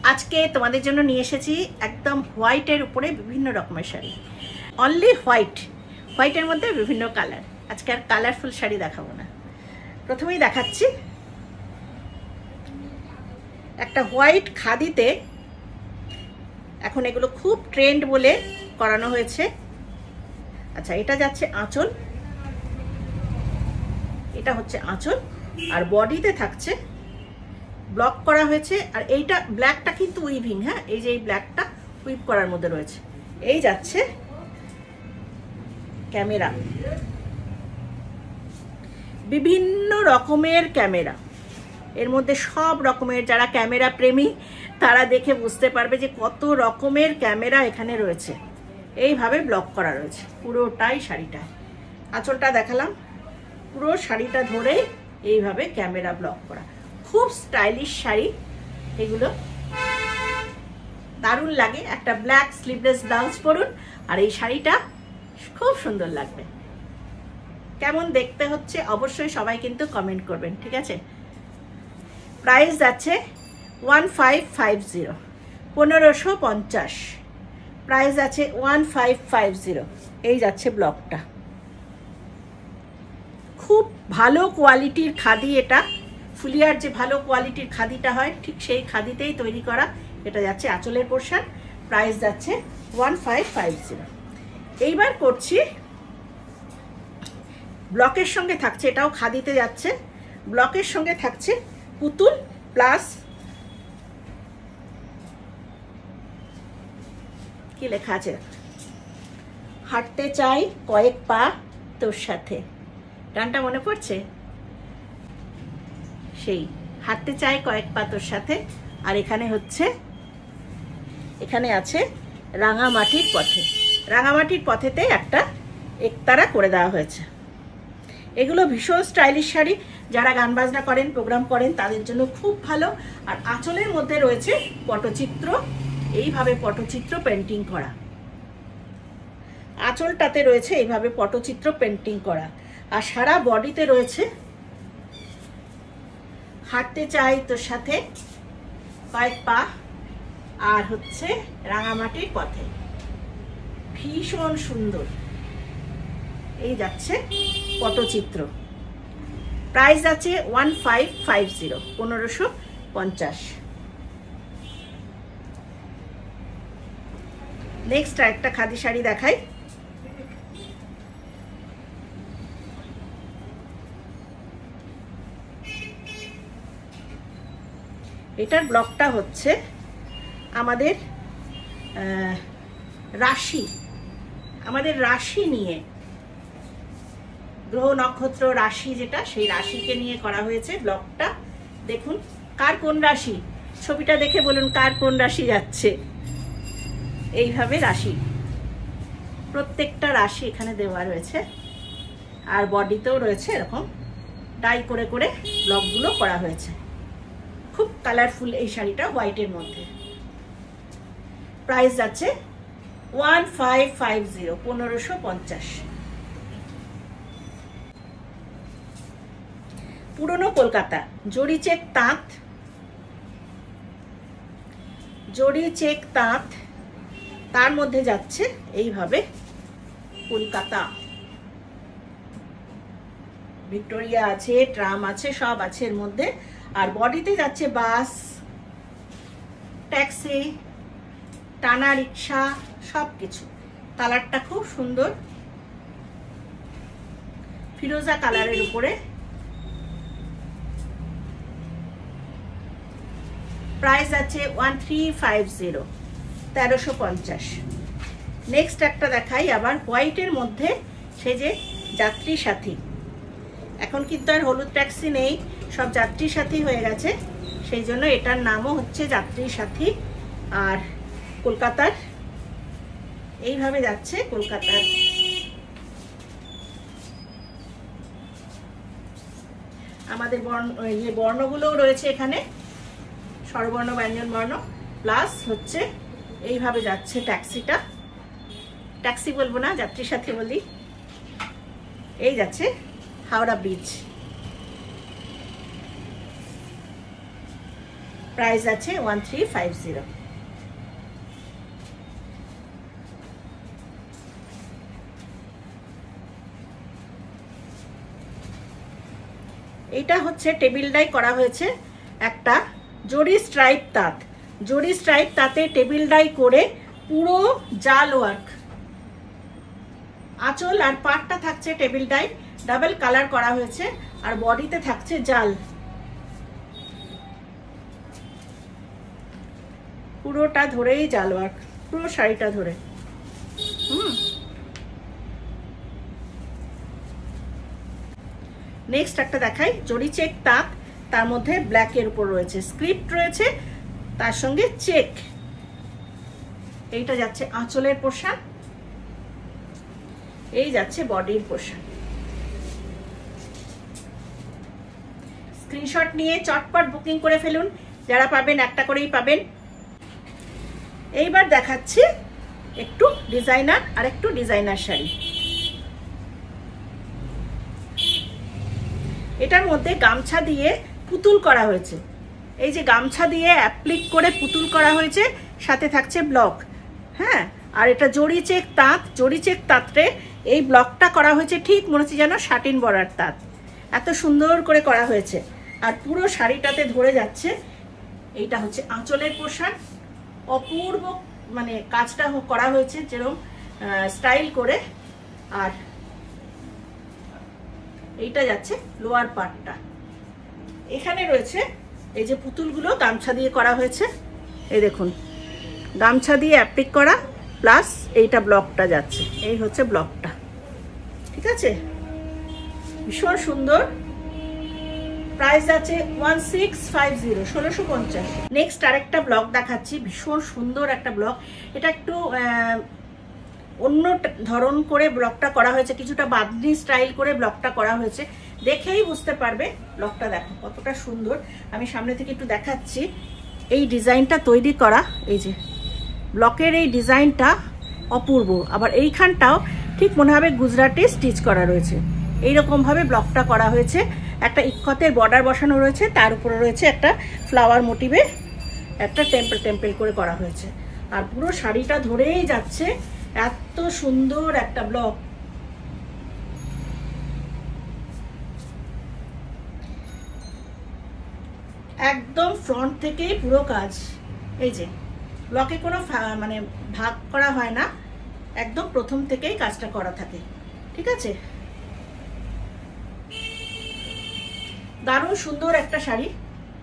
আজকে তোমাদের জন্য নিয়ে এসেছি একদম হোয়াইটের উপরে বিভিন্ন রকমের শাড়ি। অনলি হোয়াইটের মধ্যে বিভিন্ন কালার। আজকে আর কালারফুল শাড়ি দেখাবো না। প্রথমেই দেখাচ্ছি একটা হোয়াইট খাদিতে, এখন এগুলো খুব ট্রেন্ড বলে করানো হয়েছে। আচ্ছা, এটা যাচ্ছে আঁচল, এটা হচ্ছে আঁচল, আর বডিতে থাকছে ব্লক করা হয়েছে। আর এইটা ব্ল্যাকটা কিন্তু উইভিং, হ্যাঁ, এই যে এই ব্ল্যাকটা উইভ করার মধ্যে রয়েছে। এই যাচ্ছে ক্যামেরা, বিভিন্ন রকমের ক্যামেরা, এর মধ্যে সব রকমের, যারা ক্যামেরা প্রেমী তারা দেখে বুঝতে পারবে যে কত রকমের ক্যামেরা এখানে রয়েছে। এইভাবে ব্লক করা রয়েছে পুরোটাই শাড়িটা। আঁচলটা দেখালাম, পুরো শাড়িটা ধরে এইভাবে ক্যামেরা ব্লক করা। খুব স্টাইলিশ শাড়ি এগুলো, দারুণ লাগে। একটা ব্ল্যাক স্লিভলেস ব্লাউজ পরুন আর এই শাড়িটা খুব সুন্দর লাগবে। কেমন দেখতে হচ্ছে অবশ্যই সবাই কিন্তু কমেন্ট করবেন, ঠিক আছে? প্রাইস যাচ্ছে 1550, 1550। প্রাইস আছে 1550। এই যাচ্ছে ব্লকটা, খুব ভালো কোয়ালিটির খাদি। এটা ফুলিয়ার যে ভালো কোয়ালিটির খাদিটা হয়, ঠিক সেই খাদিতেই তৈরি করা। এটা যাচ্ছে আঁচলের পোর্শন। প্রাইস যাচ্ছে 1550। এইবার করছি ব্লকের সঙ্গে থাকছে, এটাও খাদিতে যাচ্ছে। ব্লকের সঙ্গে থাকছে পুতুল প্লাস কি লেখা আছে, হাঁটতে চাই কয়েক পা তোর সাথে। গানটা মনে পড়ছে? সেই হাঁটতে চাই কয়েক পা তোর সাথে। আর এখানে হচ্ছে, এখানে আছে রাঙামাটির পথে। রাঙামাটির পথেতে একটা একতারা করে দেওয়া হয়েছে। এগুলো ভীষণ স্টাইলিশ শাড়ি, যারা গান বাজনা করেন, প্রোগ্রাম করেন, তাদের জন্য খুব ভালো। আর আঁচলের মধ্যে রয়েছে পটচিত্র, এইভাবে পটচিত্র পেন্টিং করা। আঁচলটাতে রয়েছে এইভাবে পটচিত্র পেন্টিং করা। আর সারা বডিতে রয়েছে হাঁটতে চাই তোর সাথে কয়েক পা, আর হচ্ছে রাঙামাটির পথে। ভীষণ সুন্দর। এই যাচ্ছে পটচিত্র। প্রাইস আছে 1550, 1550। নেক্সট একটা খাদি শাড়ি দেখাই। এটার ব্লকটা হচ্ছে আমাদের রাশি, আমাদের রাশি নিয়ে, গ্রহ নক্ষত্র রাশি যেটা, সেই রাশিকে নিয়ে করা হয়েছে ব্লকটা। দেখুন কার কোন রাশি, ছবিটা দেখে বলুন কার কোন রাশি যাচ্ছে। এইভাবে রাশি, প্রত্যেকটা রাশি এখানে দেওয়া রয়েছে। আর বডিতেও রয়েছে এরকম ডাই করে করে ব্লকগুলো করা হয়েছে। খুব কালারফুল এই শাড়িটা হোয়াইটের মধ্যে। প্রাইস যাচ্ছে 1550, 1550। পুরনো কলকাতা জরি চেক তাঁত, জরি চেক তাঁত, তার মধ্যে যাচ্ছে এইভাবে কলকাতা। ভিক্টোরিয়া আছে, ট্রাম আছে, সব আছে এর মধ্যে। আর বডিতে যাচ্ছে বাস, ট্যাক্সি, টানা রিক্সা, সব কিছু। কালারটা খুব সুন্দর, ফিরোজা কালারের উপরে। প্রাইস আছে 1350, 1350। নেক্সট একটা দেখাই আবার হোয়াইটের মধ্যে, সে যে যাত্রী সাথী। এখন কিন্তু আর হলুদ ট্যাক্সি নেই, সব যাত্রী সাথী হয়ে গেছে, সেই জন্য এটার নামও হচ্ছে যাত্রী সাথী। আর কলকাতার এইভাবে যাচ্ছে, কলকাতার আমাদের বর্ণগুলোও রয়েছে এখানে, স্বরবর্ণ, ব্যঞ্জন বর্ণ, প্লাস হচ্ছে এইভাবে যাচ্ছে ট্যাক্সিটা। ট্যাক্সি বলবো না, যাত্রী সাথী বলি। এই যাচ্ছে হাওড়া ব্রিজ। প্রাইস আছে 1350। এটা হচ্ছে টেবিল ডাই করা হয়েছে একটা জরি স্ট্রাইপ তাঁত। জরি স্ট্রাইপ তাতে টেবিল ডাই করে পুরো জাল ওয়ার্ক, আঁচল আর পাটটা থাকছে টেবিল ডাই, ডাবল কালার করা হয়েছে, আর বডিতে থাকছে জাল। পুরোটা ধরেই জাল ওয়ার্ক, পুরো শাড়িটা ধরে। নেক্সট একটা দেখাই, জরি চেক তাঁত, তার মধ্যে ব্ল্যাকের উপর রয়েছে স্ক্রিপ্ট রয়েছে, তার সঙ্গে চেক। এইটা যাচ্ছে আঁচলের পোর্শন, এই যাচ্ছে বডির পোর্শন। স্ক্রিনশট নিয়ে চটপট বুকিং করে ফেলুন, যারা পাবেন একটা করেই পাবেন। এইবার দেখাচ্ছি একটু ডিজাইনার আর একটু ডিজাইনার শাড়ি। এটার মধ্যে গামছা দিয়ে পুতুল করা হয়েছে, এই যে গামছা দিয়ে অ্যাপ্লিক করে পুতুল করা হয়েছে, সাথে থাকছে ব্লক। হ্যাঁ, আর এটা জরি চেক তাঁত। জরি চেক তাঁতরে এই ব্লকটা করা হয়েছে ঠিক মনে হচ্ছে যেন শাটিন বর্ডার তাঁত, এত সুন্দর করে করা হয়েছে। আর পুরো শাড়িটাতে ধরে যাচ্ছে। এইটা হচ্ছে আঁচলের পোশাক, অপূর্ব মানে কাজটা করা হয়েছে যেরকম স্টাইল করে। আর এইটা যাচ্ছে লোয়ার পার্টটা। এখানে রয়েছে এই যে পুতুলগুলো গামছা দিয়ে করা হয়েছে, এই দেখুন গামছা দিয়ে অ্যাপ্লিক করা, প্লাস এইটা ব্লকটা যাচ্ছে, এই হচ্ছে ব্লকটা। ঠিক আছে, ভীষণ সুন্দর। প্রাইস আছে 1650, 1650। নেক্সট আরেকটা ব্লক দেখাচ্ছি, ভীষণ সুন্দর একটা ব্লক। এটা একটু অন্য ধরন করে ব্লকটা করা হয়েছে, কিছুটা বাঁধনি স্টাইল করে ব্লকটা করা হয়েছে, দেখেই বুঝতে পারবে। ব্লকটা দেখো কতটা সুন্দর, আমি সামনে থেকে একটু দেখাচ্ছি। এই ডিজাইনটা তৈরি করা, এই যে ব্লকের এই ডিজাইনটা অপূর্ব। আবার এইখানটাও ঠিক মনে হবে গুজরাটি স্টিচ করা রয়েছে, এইরকমভাবে ব্লকটা করা হয়েছে। একটা ইক্ষতের বর্ডার বসানো রয়েছে, তার উপরে রয়েছে একটা ফ্লাওয়ার মোটিভে একটা টেম্পল টেম্পল করে করা হয়েছে। আর পুরো শাড়িটা ধরেই যাচ্ছে, এত সুন্দর একটা ব্লক। একদম ফ্রন্ট থেকেই পুরো কাজ। এই যে ব্লকে কোনো মানে ভাগ করা হয় না, একদম প্রথম থেকেই কাজটা করা থাকে। ঠিক আছে, দারুণ সুন্দর একটা শাড়ি।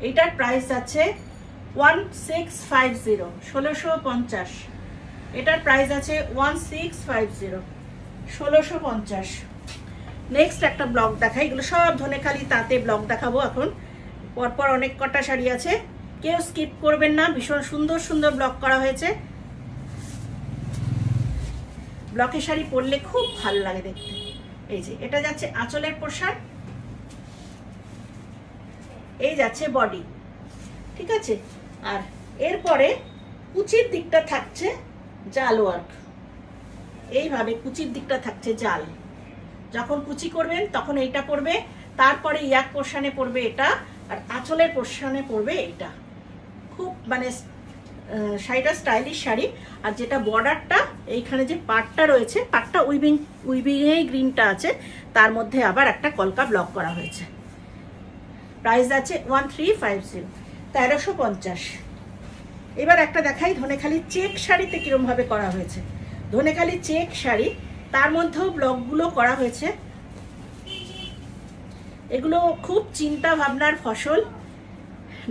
এইটার প্রাইস আছে 1650, 1650। এটার প্রাইস আছে 1650, 1650। নেক্সট একটা ব্লক দেখাই, এগুলো সব ধনেখালি তাঁতে ব্লক দেখাবো এখন। পরপর অনেক কটা শাড়ি আছে, কেউ স্কিপ করবেন না, ভীষণ সুন্দর সুন্দর ব্লক করা হয়েছে। ব্লকের শাড়ি পরলে খুব ভালো লাগে দেখতে। এই যে এটা যাচ্ছে আঁচলের পোশাক, এই যাচ্ছে বডি। ঠিক আছে, আর এরপরে কুচির দিকটা থাকছে জাল ওয়ার্ক, এইভাবে কুচির দিকটা থাকছে জাল। যখন কুচি করবেন তখন এইটা পড়বে, তারপরে ইয়াক পোর্শনে পড়বে এটা, আর আঁচলের পোর্শনে পড়বে এইটা। খুব মানে শাড়িটা স্টাইলিশ শাড়ি। আর যেটা বর্ডারটা, এইখানে যে পাটটা রয়েছে, পাটটা উইভিংয়েই গ্রিনটা আছে, তার মধ্যে আবার একটা কলকা ব্লক করা হয়েছে। প্রাইস আছে 1350, 1350। এবার একটা দেখাই ধনেখালি চেক শাড়িতে কিরম ভাবে করা হয়েছে। ধনেখালি চেক শাড়ি, তার মধ্যেও ব্লকগুলো করা হয়েছে। এগুলো খুব চিন্তা ভাবনার ফসল,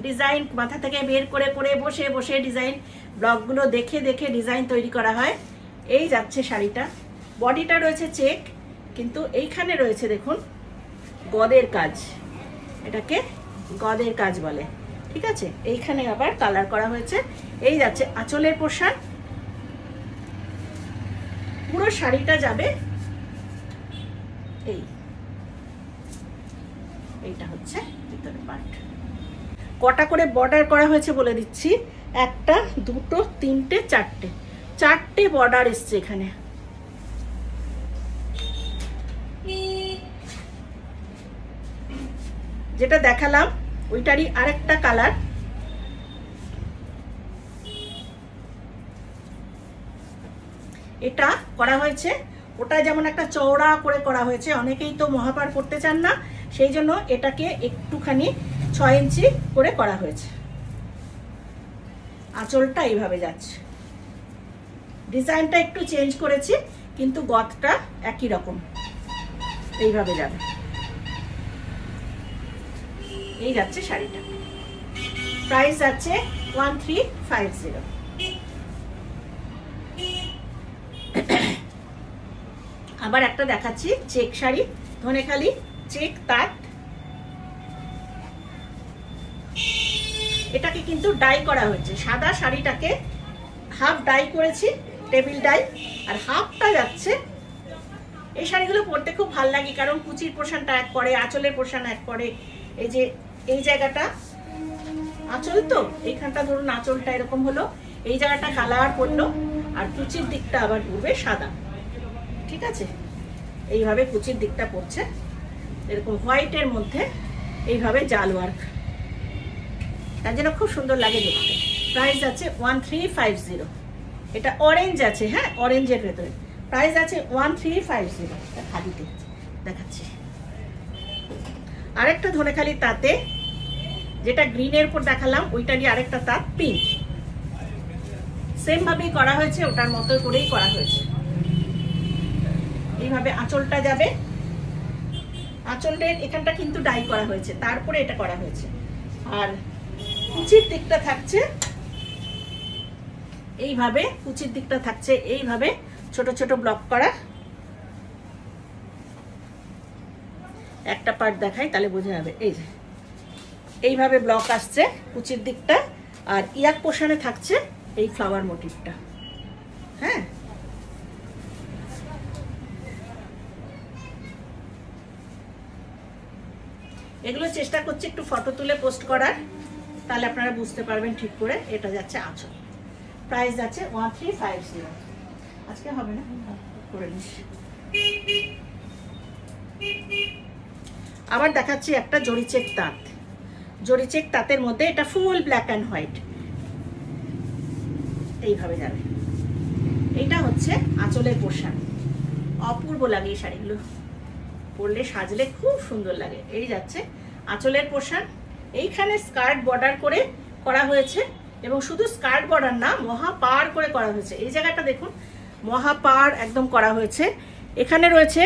ডিজাইন মাথা থেকে বের করে করে বসে বসে ডিজাইন ব্লকগুলো দেখে দেখে ডিজাইন তৈরি করা হয়। এই যাচ্ছে শাড়িটা, বডিটা রয়েছে চেক, কিন্তু এইখানে রয়েছে দেখুন গদের কাজ, এটাকে গদের কাজ বলে। ঠিক আছে, এইখানে আবার কালার করা হয়েছে। এই যাচ্ছে আঁচলের পোশাক, পুরো শাড়িটা যাবে এইটা হচ্ছে ভিতরে পার্ট। কটা করে বর্ডার করা হয়েছে বলে দিচ্ছি, একটা, দুটো, তিনটে, চারটে, চারটে বর্ডার এসছে এখানে। যেটা দেখালাম ওইটারই আরেকটা কালার, এটা করা হয়েছে, ওটা যেমন একটা চওড়া করে করা হয়েছে, অনেকেই তো মহাপার পরতে চান না, সেই জন্য এটাকে একটুখানি 6 ইঞ্চি করে করা হয়েছে। আঁচলটা এইভাবে যাচ্ছে, ডিজাইনটা একটু চেঞ্জ করেছি কিন্তু গতটা একই রকম, এইভাবে যাবে। এই যাচ্ছে শাড়িটা, প্রাইস যাচ্ছে 1350। আবার একটা দেখাচ্ছি চেক শাড়ি, ধনেখালি চেক তাঁত। এটাকে কিন্তু ডাই করা হয়েছে, সাদা শাড়িটাকে হাফ ডাই করেছি, টেবিল ডাই, আর হাফটা যাচ্ছে। এই শাড়িগুলো পরতে খুব ভালো লাগে, কারণ কুচির পোর্শনটা এক করে, আঁচলের পোর্শন এক করে। এই যে এই জায়গাটা আঁচল, তো এইখানটা ধরুন আঁচলটা এরকম হলো, এই জায়গাটা কালার পড়লো, আর কুচির দিকটা আবার পড়বে সাদা। ঠিক আছে, এইভাবে কুচির দিকটা পড়ছে এরকম হোয়াইটের মধ্যে, এইভাবে জাল ওয়ার্ক, তার জন্য খুব সুন্দর লাগে দেখতে। প্রাইস আছে 1350। এটা অরেঞ্জ আছে, হ্যাঁ অরেঞ্জের ভেতরে। প্রাইস আছে 1350। খালিতে দেখাচ্ছি আরেকটা ধনেখালি তাঁতে, যেটা গ্রিনের উপর দেখালাম ওইটারই আরেকটা তাঁত পিঙ্ক, সেম ভাবেই করা হয়েছে, ওটার মতো করেই করা হয়েছে। এইভাবে আঁচলটা যাবে, আঁচলের এখানটা কিন্তু ডাই করা হয়েছে, তারপরে এটা করা হয়েছে। আর কুচির দিকটা থাকছে এইভাবে, কুচির দিকটা থাকছে এইভাবে ছোট ছোট ব্লক করা। একটা পার্ট দেখাই তাহলে বোঝা যাবে। এই যে এইভাবে ব্লক আসছে কুচির দিকটা, আর ইয়াক পোর্শনে থাকছে এই ফ্লাওয়ার মোটিভটা। হ্যাঁ, এগুলো চেষ্টা করছি একটু ফটো তুলে পোস্ট করার, তাহলে আপনারা বুঝতে পারবেন ঠিক করে। এটা যাচ্ছে আঁচল, প্রাইস যাচ্ছে 1350। আজকে হবে না, করে নিস। আবার দেখাচ্ছি একটা জরিচেক তাঁত, জরিচেক তাঁতের মধ্যে এটা ফুল ব্ল্যাক অ্যান্ড হোয়াইট, এইভাবে যাবে। এইটা হচ্ছে আঁচলের পোর্শন, অপূর্ব লাগে এই শাড়িগুলো পরলে, সাজলে খুব সুন্দর লাগে। এই যাচ্ছে আঁচলের পোর্শন, এইখানে স্কার্ট বর্ডার করে করা হয়েছে, এবং শুধু স্কার্ট বর্ডার না, মহা পার করে করা হয়েছে। এই জায়গাটা দেখুন, মহা পার একদম করা হয়েছে। এখানে রয়েছে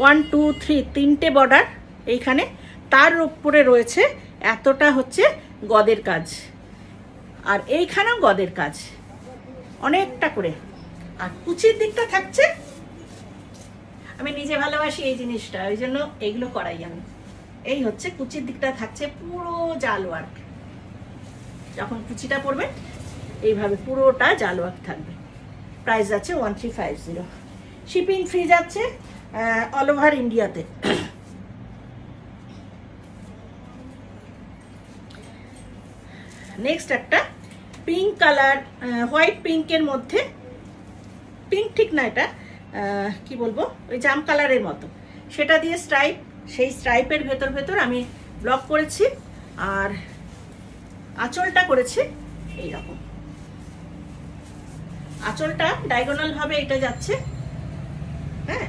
1 2 3 তিনটে বর্ডার এইখানে, তার উপরে রয়েছে এতটা হচ্ছে গদের কাজ, আর এইখানেও গদের কাজ অনেকটা করে। আর কুচির দিকটা থাকছে, আমি নিজে ভালোবাসি এই জিনিসটা, ওই জন্য এইগুলো করাই আমি। এই হচ্ছে কুচির দিকটা থাকছে পুরো জাল ওয়ার্ক, যখন কুচিটা পরবেন এইভাবে পুরোটা জাল ওয়ার্ক থাকবে। প্রাইস আছে 1350। শিপিং ফ্রি যাচ্ছে অল ওভার ইন্ডিয়াতে। নেক্সট একটা পিঙ্ক কালার, হোয়াইট পিঙ্কের মধ্যে, পিঙ্ক ঠিক না, এটা কি বলবো, ওই জাম কালারের মতো, সেটা দিয়ে স্ট্রাইপ, সেই স্ট্রাইপের ভেতর ভেতর আমি ব্লক করেছি, আর আঁচলটা করেছি এইরকম। আঁচলটা ডায়াগোনাল ভাবে এটা যাচ্ছে, হ্যাঁ,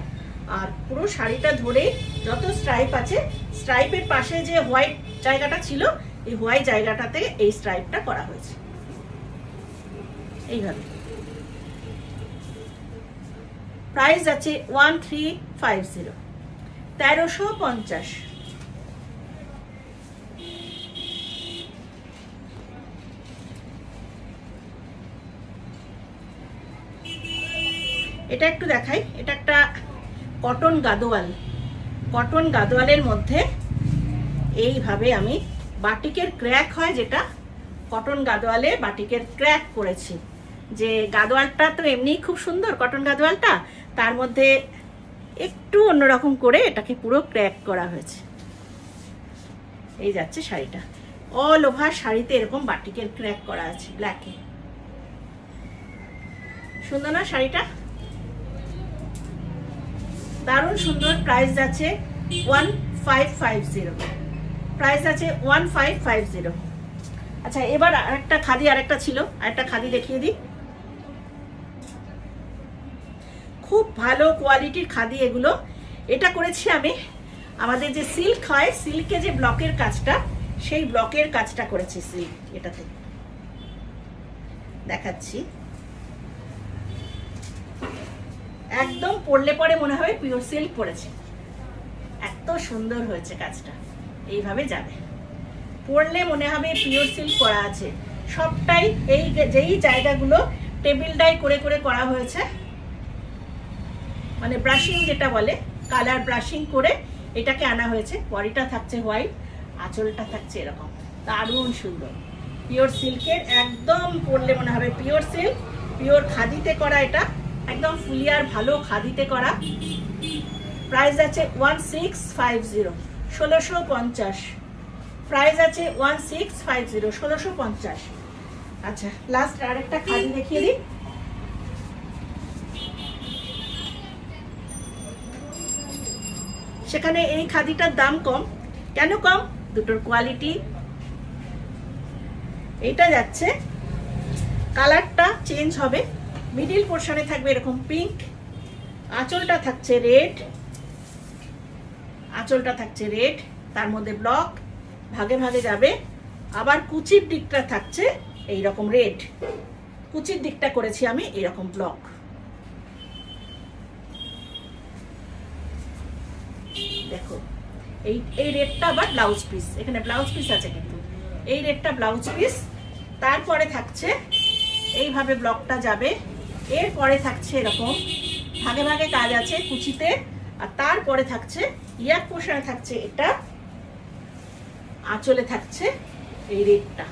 আর পুরো শাড়িটা ধরে যত স্ট্রাইপ আছে, স্ট্রাইপের পাশে যে হোয়াইট জায়গাটা ছিল, এই হোয়াইট জায়গাটাতে এই স্ট্রাইপটা করা হয়েছে এইভাবে। প্রাইস আছে 1350, 1350। এটা একটু দেখাই, এটা একটা কটন গাদোয়াল, কটন গাদোয়ালের মধ্যে এইভাবে আমি বাটিকের ক্র্যাক হয়, যেটা কটন গাদোয়ালে বাটিকের ক্র্যাক করেছি। যে গাদোয়ালটা তো এমনি খুব সুন্দর, কটন গাদোয়ালটা, তার মধ্যে একটু অন্যরকম করে এটাকে পুরো ক্র্যাক করা হয়েছে। এই যাচ্ছে শাড়িটা, অল ওভার শাড়িতে এরকম বাটিকের ক্র্যাক করা আছে ব্ল্যাকে। সুন্দর না শাড়িটা? দারুণ সুন্দর। প্রাইস যাচ্ছে 1550, প্রাইস আছে 1550। আচ্ছা, এবার আরেকটা খাদি, আরেকটা ছিল, আরেকটা খাদি দেখিয়ে দিই। খুব ভালো কোয়ালিটির খাদি এগুলো। এটা করেছি আমি আমাদের যে সিল্ক হয়, সিল্কে যে ব্লকের কাজটা, সেই ব্লকের কাজটা করেছি সিল্ক। এটাতে দেখাচ্ছি, একদম পরলে পরে মনে হবে পিওর সিল্ক পরেছে, এত সুন্দর হয়েছে কাজটা। এইভাবে যাবে, পরলে মনে হবে পিওর সিল্ক করা আছে। সবটাই এই যেই জায়গাগুলো টেবিল ডাই করে করে করা হয়েছে, মানে ব্রাশিং যেটা বলে, কালার ব্রাশিং করে এটাকে আনা হয়েছে। বডিটা থাকছে হোয়াইট, আঁচলটা থাকছে এরকম, দারুণ সুন্দর পিওর সিল্কের। একদম পরলে মনে হবে পিওর সিল্ক, পিওর খাদিতে করা। এটা একদম ফুলিয়ার ভালো খাদিতে করা। প্রাইস আছে 1650, 1650 প্রাইস আছে 1650, 1650। আচ্ছা, লাস্ট আরেকটা খাদি দেখিয়ে দিই। সেখানে এই খাদিটার দাম কম। কেন কম? দুটোর কোয়ালিটি। এটা যাচ্ছে, কালারটা চেঞ্জ হবে, মিডিল পোর্শনে থাকবে এরকম পিঙ্ক, আঁচলটা থাকছে রেড, আঁচলটা থাকছে রেড, তার মধ্যে ব্লক ভাগে ভাগে যাবে। আবার কুচির দিকটা থাকছে এইরকম রেড, কুচির দিকটা করেছি আমি এরকম ব্লক। দেখো এই রেডটা আবার ব্লাউজ পিস, এখানে ব্লাউজ পিস আছে কিন্তু এই রেডটা ব্লাউজ পিস। তারপরে থাকছে এইভাবে ব্লকটা যাবে, এরপরে থাকছে এরকম ভাগে ভাগে কাজ আছে কুচিতে। আর তারপরে থাকছে ইয়ার পোর্শনে থাকছে এটা, আঁচলে থাকছে এই রেডটা।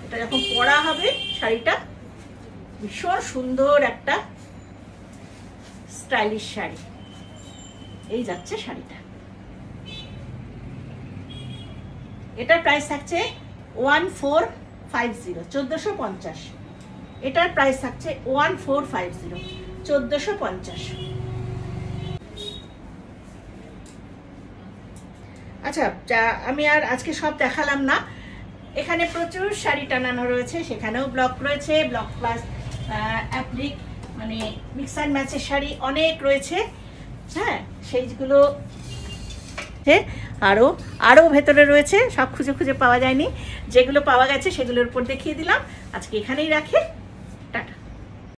এটা যখন পরা হবে শাড়িটা ভীষণ সুন্দর একটা স্টাইলিশ শাড়ি। এই যাচ্ছে শাড়িটা। এটার প্রাইস থাকছে 1450, 1450। এটার প্রাইস থাকছে 1450, 1450। আচ্ছা, আমি আর আজকে সব দেখালাম না। এখানে প্রচুর শাড়ি টানানো রয়েছে, সেখানেও ব্লক রয়েছে, ব্লক প্লাস অ্যাপ্লিক মানে মিক্স অ্যান্ড ম্যাচের শাড়ি অনেক রয়েছে। হ্যাঁ, সেইগুলো আরও ভেতরে রয়েছে, সব খুঁজে খুঁজে পাওয়া যায়নি। যেগুলো পাওয়া গেছে সেগুলোর উপর দেখিয়ে দিলাম। আজকে এখানেই রাখি।